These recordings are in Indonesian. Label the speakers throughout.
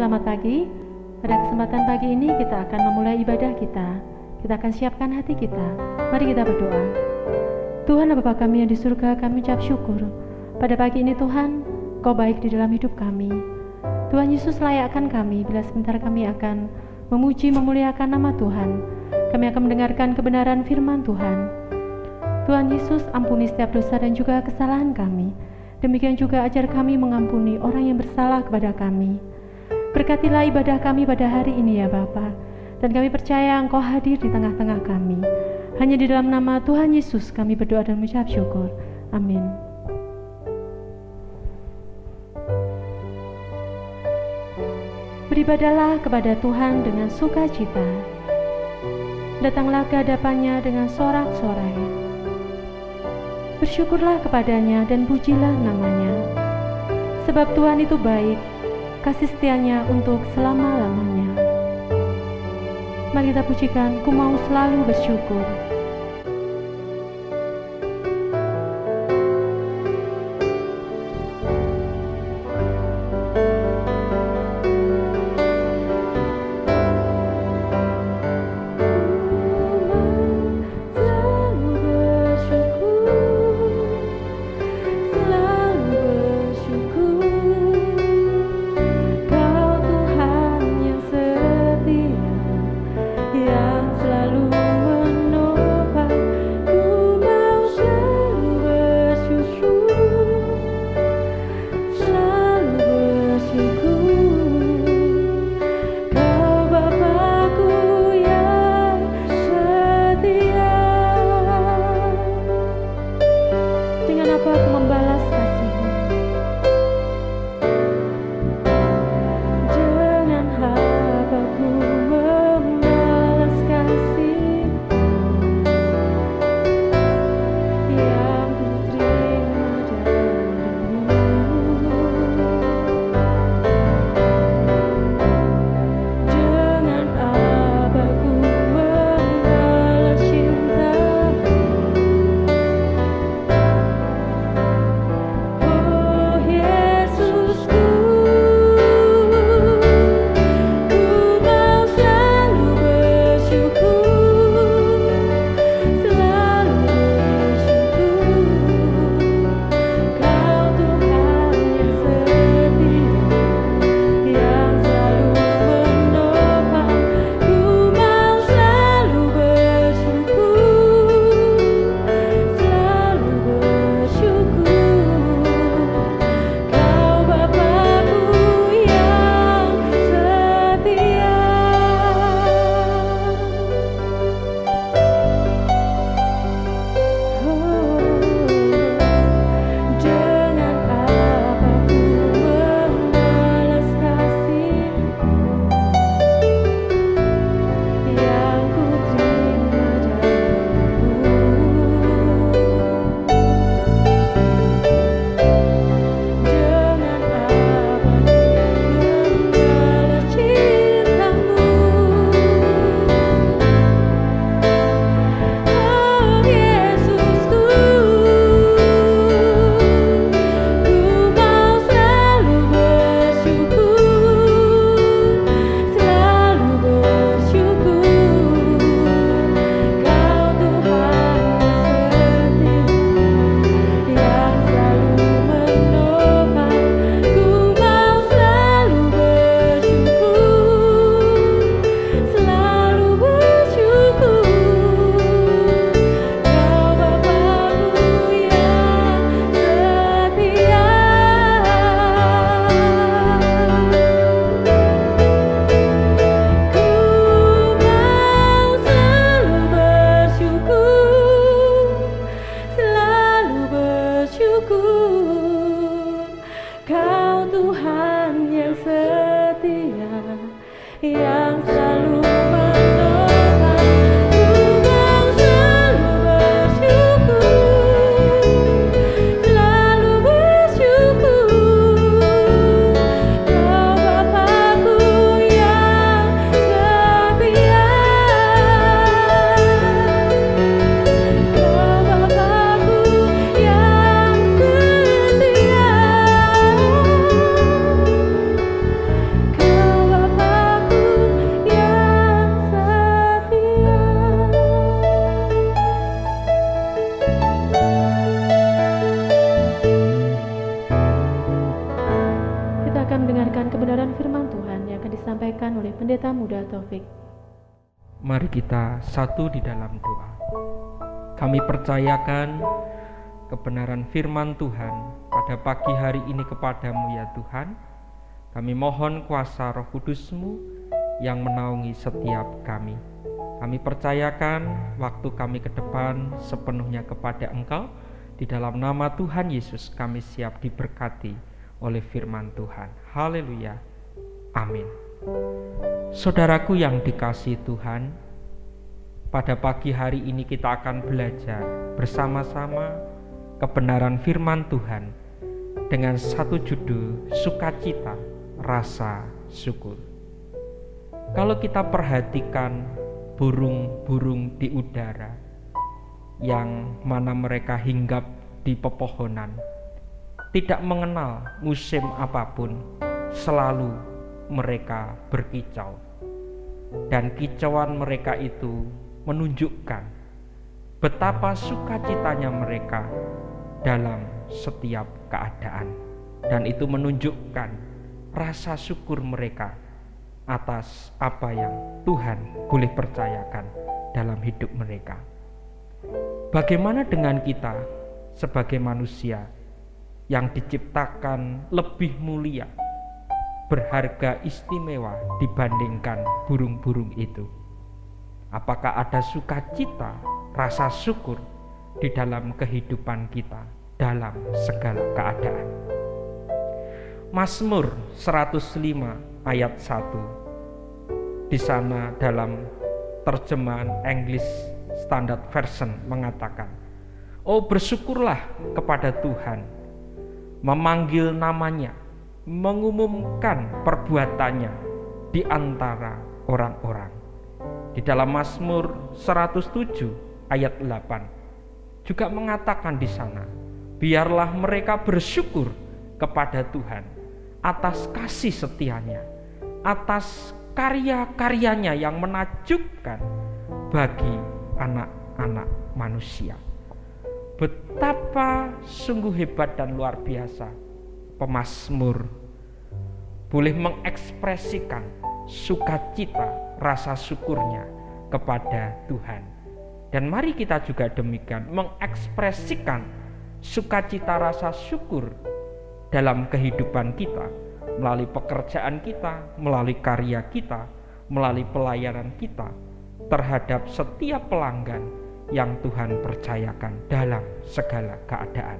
Speaker 1: selamat pagi. Pada kesempatan pagi ini kita akan memulai ibadah kita. Kita akan siapkan hati kita. Mari kita berdoa. Tuhan Bapa kami yang di surga, kami ucap syukur. Pada pagi ini Tuhan, Kau baik di dalam hidup kami. Tuhan Yesus layakkan kami bila sebentar kami akan memuji memuliakan nama Tuhan. Kami akan mendengarkan kebenaran firman Tuhan. Tuhan Yesus, ampuni setiap dosa dan juga kesalahan kami. Demikian juga ajar kami mengampuni orang yang bersalah kepada kami. Berkatilah ibadah kami pada hari ini ya Bapa, dan kami percaya Engkau hadir di tengah-tengah kami. Hanya di dalam nama Tuhan Yesus kami berdoa dan mengucap syukur. Amin. Beribadahlah kepada Tuhan dengan sukacita. Datanglah ke hadapannya dengan sorak-sorai. Bersyukurlah kepadanya dan pujilah namanya. Sebab Tuhan itu baik, kasih setianya untuk selama-lamanya. Mari kita pujikan, ku mau selalu bersyukur.
Speaker 2: Kau
Speaker 1: Pemuda Taufik.
Speaker 2: Mari kita satu di dalam doa. Kami percayakan kebenaran firman Tuhan pada pagi hari ini kepadamu ya Tuhan. Kami mohon kuasa Roh Kudus-Mu yang menaungi setiap kami. Kami percayakan waktu kami ke depan sepenuhnya kepada Engkau. Di dalam nama Tuhan Yesus kami siap diberkati oleh firman Tuhan. Haleluya. Amin. Saudaraku yang dikasihi Tuhan, pada pagi hari ini kita akan belajar bersama-sama kebenaran firman Tuhan dengan satu judul, sukacita rasa syukur. Kalau kita perhatikan burung-burung di udara yang mana mereka hinggap di pepohonan, tidak mengenal musim apapun, selalu mereka berkicau, dan kicauan mereka itu menunjukkan betapa sukacitanya mereka dalam setiap keadaan, dan itu menunjukkan rasa syukur mereka atas apa yang Tuhan boleh percayakan dalam hidup mereka. Bagaimana dengan kita sebagai manusia yang diciptakan lebih mulia, berharga istimewa dibandingkan burung-burung itu? Apakah ada sukacita, rasa syukur di dalam kehidupan kita dalam segala keadaan? Mazmur 105 ayat 1. Di sana dalam terjemahan English Standard Version mengatakan, "Oh, bersyukurlah kepada Tuhan, memanggil namanya, mengumumkan perbuatannya di antara orang-orang." Di dalam Mazmur 107 ayat 8 juga mengatakan di sana, "Biarlah mereka bersyukur kepada Tuhan atas kasih setianya, atas karya-karyanya yang menakjubkan bagi anak-anak manusia." Betapa sungguh hebat dan luar biasa pemazmur boleh mengekspresikan sukacita rasa syukurnya kepada Tuhan. Dan mari kita juga demikian mengekspresikan sukacita rasa syukur dalam kehidupan kita, melalui pekerjaan kita, melalui karya kita, melalui pelayanan kita terhadap setiap pelanggan yang Tuhan percayakan dalam segala keadaan.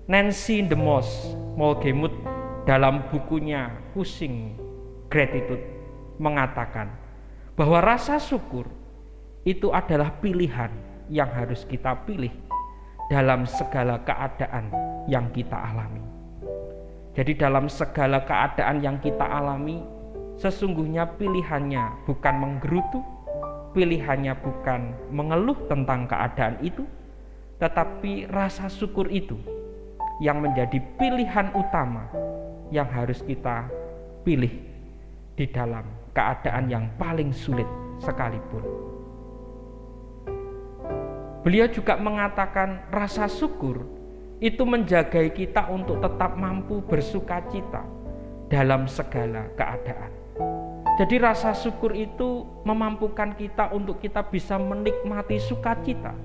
Speaker 2: Nancy DeMoss Molgemuth dalam bukunya Pushing Gratitude mengatakan bahwa rasa syukur itu adalah pilihan yang harus kita pilih dalam segala keadaan yang kita alami. Jadi dalam segala keadaan yang kita alami, sesungguhnya pilihannya bukan menggerutu, pilihannya bukan mengeluh tentang keadaan itu, tetapi rasa syukur itu yang menjadi pilihan utama yang harus kita pilih di dalam keadaan yang paling sulit sekalipun. Beliau juga mengatakan rasa syukur itu menjagai kita untuk tetap mampu bersukacita dalam segala keadaan. Jadi rasa syukur itu memampukan kita untuk kita bisa menikmati sukacita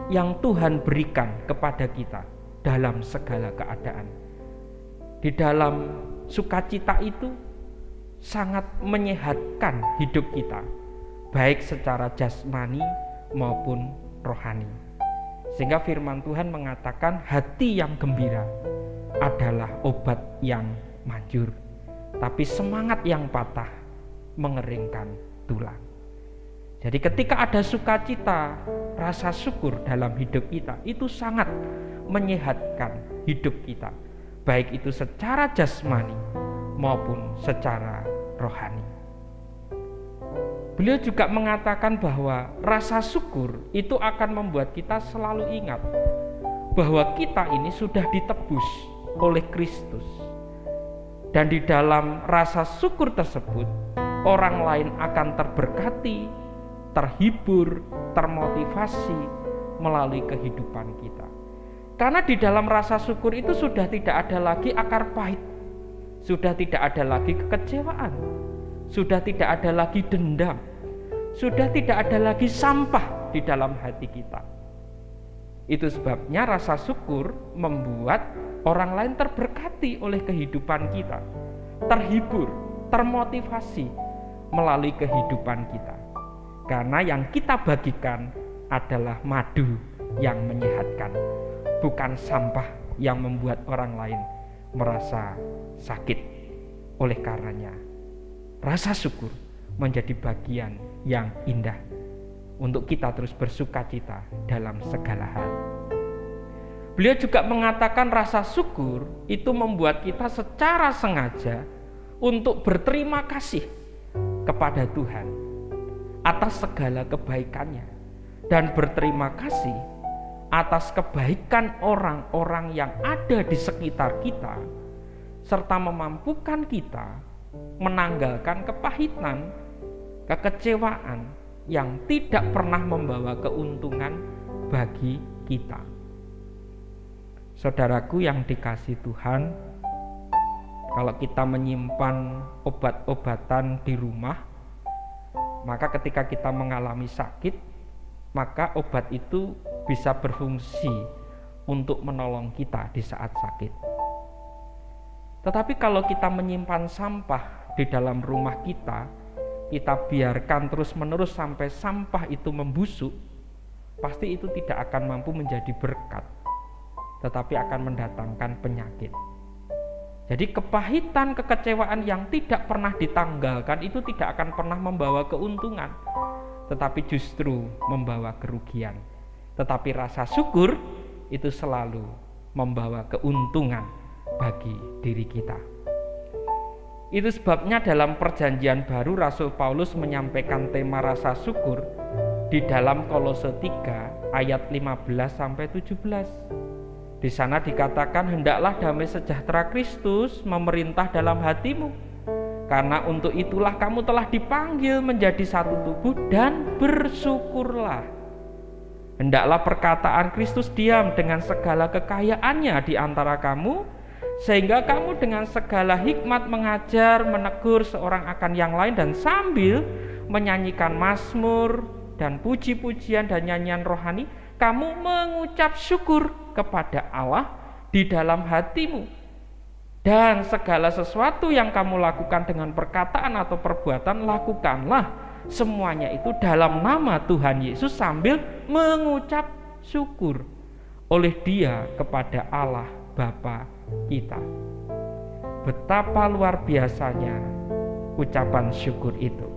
Speaker 2: yang Tuhan berikan kepada kita dalam segala keadaan. Di dalam sukacita itu sangat menyehatkan hidup kita, baik secara jasmani maupun rohani. Sehingga firman Tuhan mengatakan hati yang gembira adalah obat yang manjur, tapi semangat yang patah mengeringkan tulang. Jadi ketika ada sukacita, rasa syukur dalam hidup kita, itu sangat menyehatkan hidup kita, baik itu secara jasmani maupun secara rohani. Beliau juga mengatakan bahwa rasa syukur itu akan membuat kita selalu ingat bahwa kita ini sudah ditebus oleh Kristus. Dan di dalam rasa syukur tersebut, orang lain akan terberkati, terhibur, termotivasi melalui kehidupan kita. Karena di dalam rasa syukur itu sudah tidak ada lagi akar pahit, sudah tidak ada lagi kekecewaan, sudah tidak ada lagi dendam, sudah tidak ada lagi sampah di dalam hati kita. Itu sebabnya rasa syukur membuat orang lain terberkati oleh kehidupan kita, terhibur, termotivasi melalui kehidupan kita. Karena yang kita bagikan adalah madu yang menyehatkan, bukan sampah yang membuat orang lain merasa sakit. Oleh karenanya, rasa syukur menjadi bagian yang indah untuk kita terus bersuka cita dalam segala hal. Beliau juga mengatakan rasa syukur itu membuat kita secara sengaja untuk berterima kasih kepada Tuhan atas segala kebaikannya, dan berterima kasih atas kebaikan orang-orang yang ada di sekitar kita, serta memampukan kita menanggalkan kepahitan, kekecewaan yang tidak pernah membawa keuntungan bagi kita. Saudaraku yang dikasihi Tuhan, kalau kita menyimpan obat-obatan di rumah, maka ketika kita mengalami sakit, maka obat itu bisa berfungsi untuk menolong kita di saat sakit. Tetapi kalau kita menyimpan sampah di dalam rumah kita biarkan terus-menerus sampai sampah itu membusuk, pasti itu tidak akan mampu menjadi berkat, tetapi akan mendatangkan penyakit. Jadi kepahitan, kekecewaan yang tidak pernah ditanggalkan itu tidak akan pernah membawa keuntungan, tetapi justru membawa kerugian. Tetapi rasa syukur itu selalu membawa keuntungan bagi diri kita. Itu sebabnya dalam Perjanjian Baru Rasul Paulus menyampaikan tema rasa syukur di dalam Kolose 3 ayat 15-17. Di sana dikatakan, hendaklah damai sejahtera Kristus memerintah dalam hatimu, karena untuk itulah kamu telah dipanggil menjadi satu tubuh, dan bersyukurlah. Hendaklah perkataan Kristus diam dengan segala kekayaannya di antara kamu, sehingga kamu dengan segala hikmat mengajar, menegur seorang akan yang lain, dan sambil menyanyikan mazmur dan puji-pujian dan nyanyian rohani, kamu mengucap syukur kepada Allah di dalam hatimu. Dan segala sesuatu yang kamu lakukan dengan perkataan atau perbuatan, lakukanlah semuanya itu dalam nama Tuhan Yesus sambil mengucap syukur oleh Dia kepada Allah Bapa kita. Betapa luar biasanya ucapan syukur itu.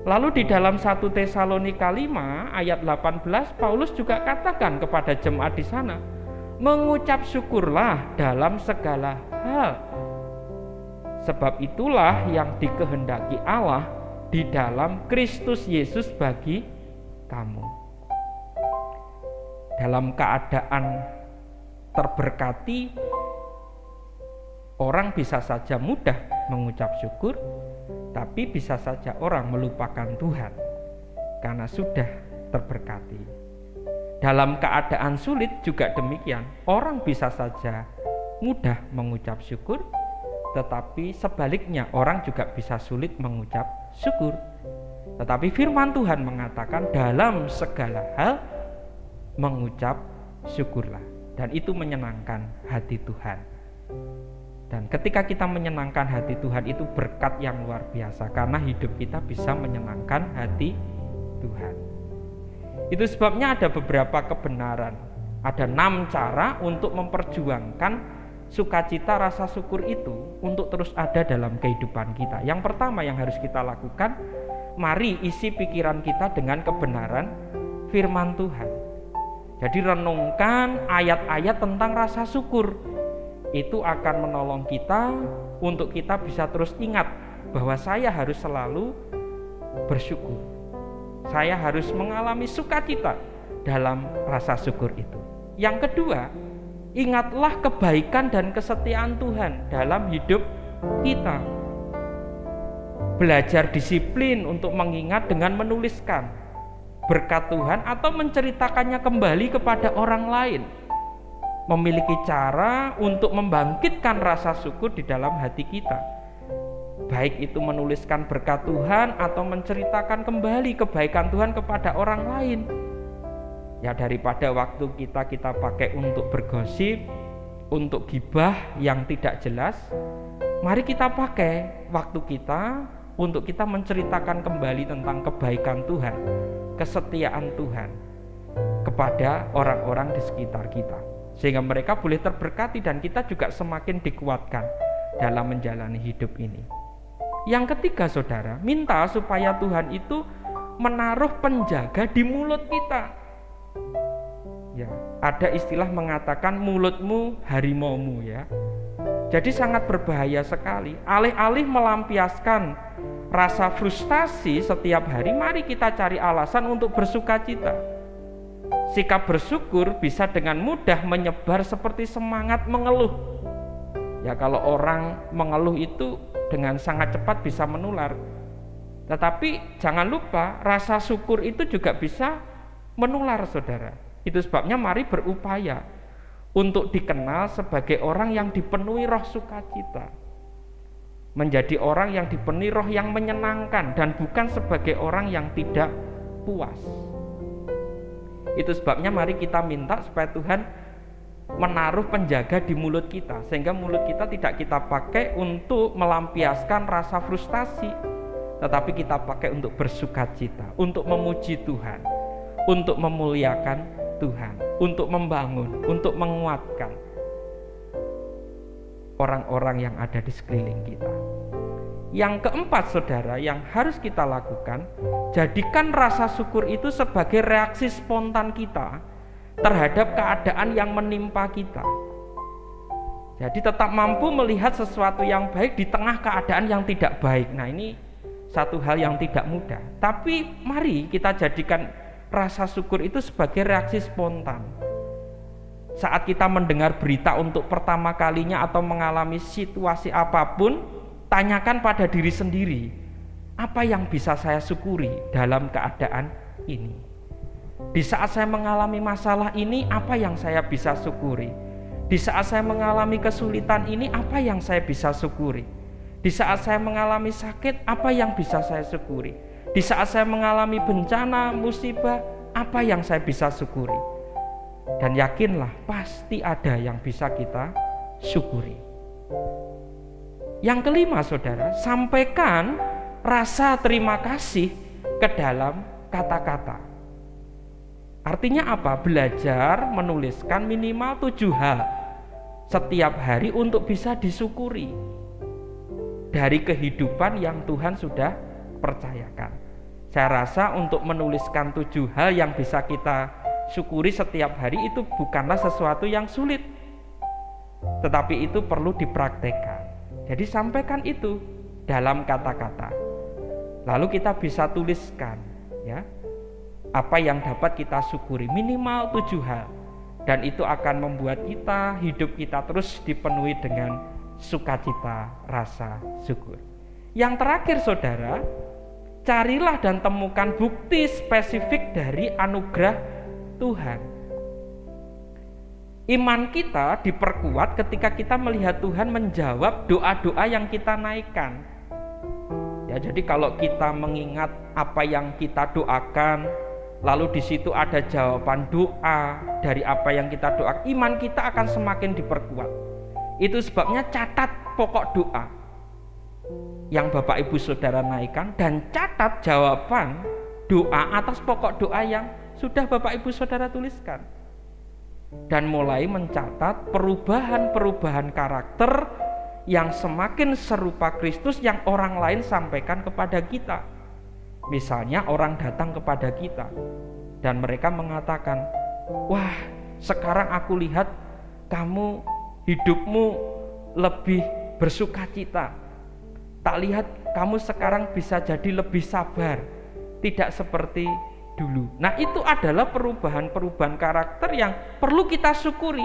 Speaker 2: Lalu di dalam 1 Tesalonika 5 ayat 18, Paulus juga katakan kepada jemaat di sana, mengucap syukurlah dalam segala hal, sebab itulah yang dikehendaki Allah di dalam Kristus Yesus bagi kamu. Dalam keadaan terberkati, orang bisa saja mudah mengucap syukur, tapi bisa saja orang melupakan Tuhan karena sudah terberkati. Dalam keadaan sulit juga demikian, orang bisa saja mudah mengucap syukur, tetapi sebaliknya orang juga bisa sulit mengucap syukur. Tetapi firman Tuhan mengatakan dalam segala hal mengucap syukurlah, dan itu menyenangkan hati Tuhan. Dan ketika kita menyenangkan hati Tuhan, itu berkat yang luar biasa, karena hidup kita bisa menyenangkan hati Tuhan. Itu sebabnya ada beberapa kebenaran, ada 6 cara untuk memperjuangkan sukacita rasa syukur itu untuk terus ada dalam kehidupan kita. Yang pertama yang harus kita lakukan, mari isi pikiran kita dengan kebenaran firman Tuhan. Jadi renungkan ayat-ayat tentang rasa syukur. Itu akan menolong kita untuk kita bisa terus ingat bahwa saya harus selalu bersyukur. Saya harus mengalami sukacita dalam rasa syukur itu. Yang kedua, ingatlah kebaikan dan kesetiaan Tuhan dalam hidup kita. Belajar disiplin untuk mengingat dengan menuliskan berkat Tuhan atau menceritakannya kembali kepada orang lain. Memiliki cara untuk membangkitkan rasa syukur di dalam hati kita. baik itu menuliskan berkat Tuhan atau menceritakan kembali kebaikan Tuhan kepada orang lain. Ya, daripada waktu kita pakai untuk bergosip, untuk gibah yang tidak jelas, mari kita pakai waktu kita untuk kita menceritakan kembali tentang kebaikan Tuhan, kesetiaan Tuhan kepada orang-orang di sekitar kita, sehingga mereka boleh terberkati dan kita juga semakin dikuatkan dalam menjalani hidup ini. Yang ketiga, saudara, minta supaya Tuhan itu menaruh penjaga di mulut kita. Ya, ada istilah mengatakan mulutmu harimaumu, ya. Jadi sangat berbahaya sekali. Alih-alih melampiaskan rasa frustasi setiap hari, mari kita cari alasan untuk bersukacita. Sikap bersyukur bisa dengan mudah menyebar seperti semangat mengeluh. Ya, kalau orang mengeluh itu dengan sangat cepat bisa menular. Tetapi jangan lupa, rasa syukur itu juga bisa menular, saudara. Itu sebabnya mari berupaya untuk dikenal sebagai orang yang dipenuhi roh sukacita, menjadi orang yang dipenuhi roh yang menyenangkan, dan bukan sebagai orang yang tidak puas. Itu sebabnya mari kita minta supaya Tuhan menaruh penjaga di mulut kita, sehingga mulut kita tidak kita pakai untuk melampiaskan rasa frustasi, tetapi kita pakai untuk bersukacita, untuk memuji Tuhan, untuk memuliakan Tuhan, untuk membangun, untuk menguatkan orang-orang yang ada di sekeliling kita. Yang keempat, saudara, yang harus kita lakukan, jadikan rasa syukur itu sebagai reaksi spontan kita terhadap keadaan yang menimpa kita. Jadi tetap mampu melihat sesuatu yang baik di tengah keadaan yang tidak baik. Nah, ini satu hal yang tidak mudah. Tapi mari kita jadikan rasa syukur itu sebagai reaksi spontan. Saat kita mendengar berita untuk pertama kalinya atau mengalami situasi apapun, tanyakan pada diri sendiri, apa yang bisa saya syukuri dalam keadaan ini? Di saat saya mengalami masalah ini, apa yang saya bisa syukuri? Di saat saya mengalami kesulitan ini, apa yang saya bisa syukuri? Di saat saya mengalami sakit, apa yang bisa saya syukuri? Di saat saya mengalami bencana, musibah, apa yang saya bisa syukuri? Dan yakinlah, pasti ada yang bisa kita syukuri. Yang kelima, saudara, sampaikan rasa terima kasih ke dalam kata-kata. Artinya apa? Belajar menuliskan minimal 7 hal setiap hari untuk bisa disyukuri dari kehidupan yang Tuhan sudah percayakan. Saya rasa untuk menuliskan 7 hal yang bisa kita syukuri setiap hari itu bukanlah sesuatu yang sulit, tetapi itu perlu dipraktekkan. Jadi sampaikan itu dalam kata-kata, lalu kita bisa tuliskan, ya, apa yang dapat kita syukuri, minimal 7 hal, dan itu akan membuat hidup kita terus dipenuhi dengan sukacita, rasa syukur. Yang terakhir, saudara, carilah dan temukan bukti spesifik dari anugerah Tuhan. Iman kita diperkuat ketika kita melihat Tuhan menjawab doa-doa yang kita naikkan. Ya, jadi kalau kita mengingat apa yang kita doakan, lalu di situ ada jawaban doa dari apa yang kita doakan, iman kita akan semakin diperkuat. Itu sebabnya catat pokok doa yang Bapak Ibu Saudara naikkan, dan catat jawaban doa atas pokok doa yang sudah Bapak Ibu Saudara tuliskan, dan mulai mencatat perubahan-perubahan karakter yang semakin serupa Kristus yang orang lain sampaikan kepada kita. Misalnya orang datang kepada kita dan mereka mengatakan, wah, sekarang aku lihat kamu hidupmu lebih bersukacita. Tak lihat kamu sekarang bisa jadi lebih sabar, tidak seperti dulu. Nah, itu adalah perubahan-perubahan karakter yang perlu kita syukuri.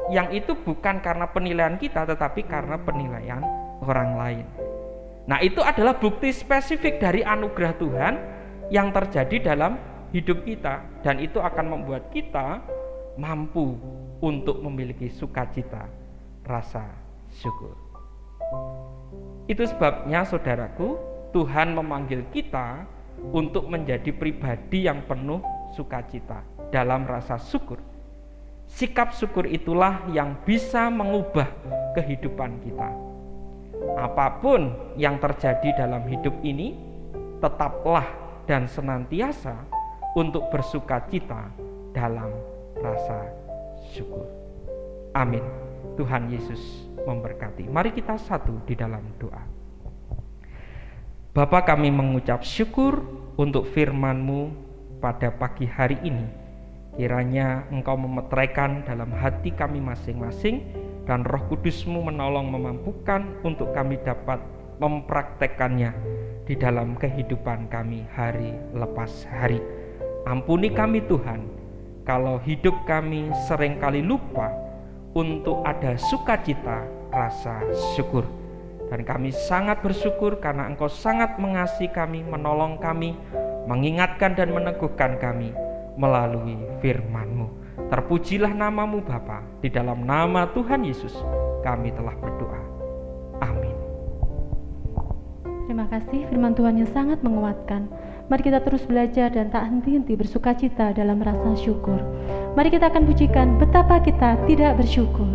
Speaker 2: Yang itu bukan karena penilaian kita, tetapi karena penilaian orang lain. Nah, itu adalah bukti spesifik dari anugerah Tuhan yang terjadi dalam hidup kita, dan itu akan membuat kita mampu untuk memiliki sukacita, rasa syukur. Itu sebabnya saudaraku, Tuhan memanggil kita untuk menjadi pribadi yang penuh sukacita dalam rasa syukur. Sikap syukur itulah yang bisa mengubah kehidupan kita. Apapun yang terjadi dalam hidup ini, tetaplah dan senantiasa untuk bersukacita dalam rasa syukur. Amin. Tuhan Yesus memberkati. Mari kita satu di dalam doa. Bapa, kami mengucap syukur untuk firman-Mu pada pagi hari ini. Kiranya Engkau memeteraikan dalam hati kami masing-masing, dan Roh Kudus-Mu menolong memampukan untuk kami dapat mempraktekkannya di dalam kehidupan kami hari lepas hari. Ampuni kami Tuhan, kalau hidup kami seringkali lupa untuk ada sukacita rasa syukur. Dan kami sangat bersyukur karena Engkau sangat mengasihi kami, menolong kami, mengingatkan dan meneguhkan kami melalui firman-Mu. Terpujilah nama-Mu Bapa, di dalam nama Tuhan Yesus kami telah berdoa. Amin.
Speaker 1: Terima kasih, firman Tuhan yang sangat menguatkan. Mari kita terus belajar dan tak henti-henti bersukacita dalam rasa syukur. Mari kita akan pujikan betapa kita tidak bersyukur.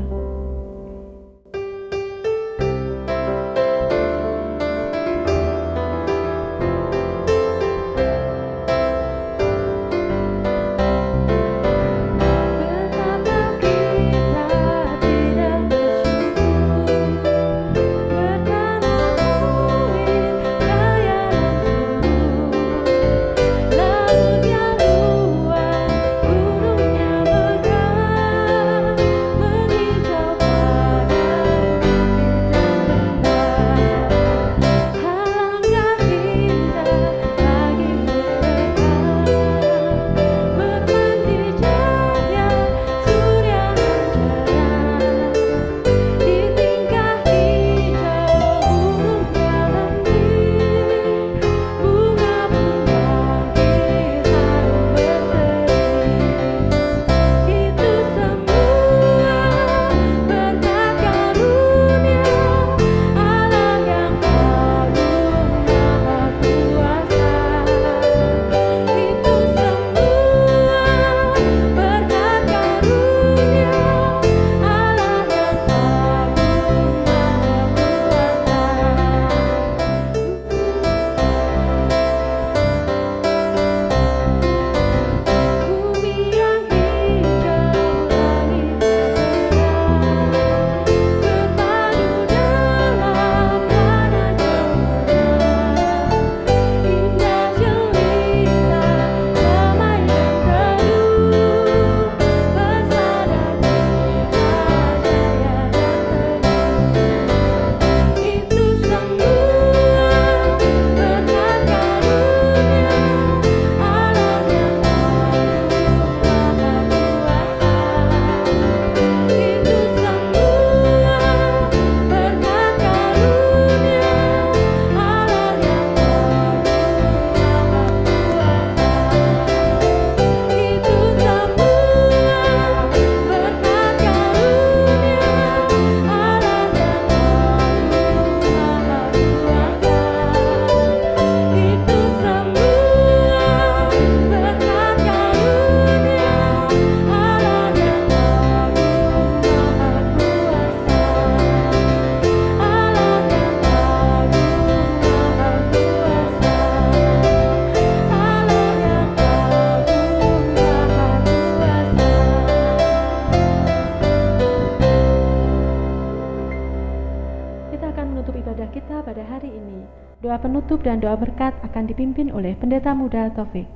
Speaker 1: Doa penutup dan doa berkat akan dipimpin oleh Pendeta Muda Taufik.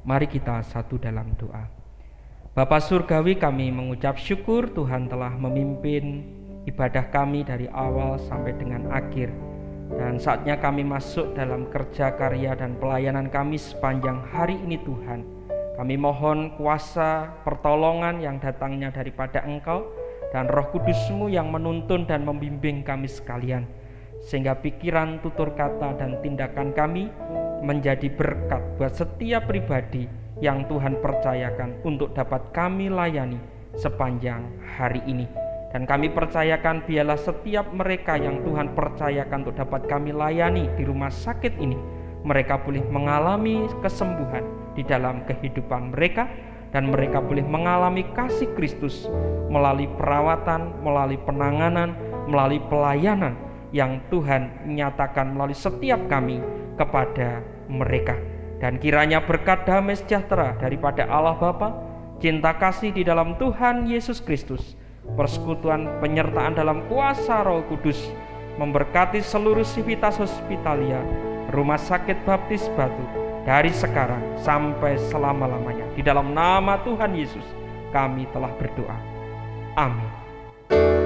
Speaker 2: Mari kita satu dalam doa. Bapa Surgawi, kami mengucap syukur Tuhan telah memimpin ibadah kami dari awal sampai dengan akhir. Dan saatnya kami masuk dalam kerja karya dan pelayanan kami sepanjang hari ini Tuhan. Kami mohon kuasa pertolongan yang datangnya daripada Engkau dan Roh Kudus-Mu yang menuntun dan membimbing kami sekalian, sehingga pikiran, tutur kata, dan tindakan kami menjadi berkat buat setiap pribadi yang Tuhan percayakan untuk dapat kami layani sepanjang hari ini. Dan kami percayakan biarlah setiap mereka yang Tuhan percayakan untuk dapat kami layani di rumah sakit ini, mereka boleh mengalami kesembuhan di dalam kehidupan mereka, dan mereka boleh mengalami kasih Kristus melalui perawatan, melalui penanganan, melalui pelayanan yang Tuhan nyatakan melalui setiap kami kepada mereka. Dan kiranya berkat damai sejahtera daripada Allah Bapa, cinta kasih di dalam Tuhan Yesus Kristus, persekutuan penyertaan dalam kuasa Roh Kudus memberkati seluruh Civitas Hospitalia, Rumah Sakit Baptis Batu, dari sekarang sampai selama-lamanya. Di dalam nama Tuhan Yesus kami telah berdoa. Amin.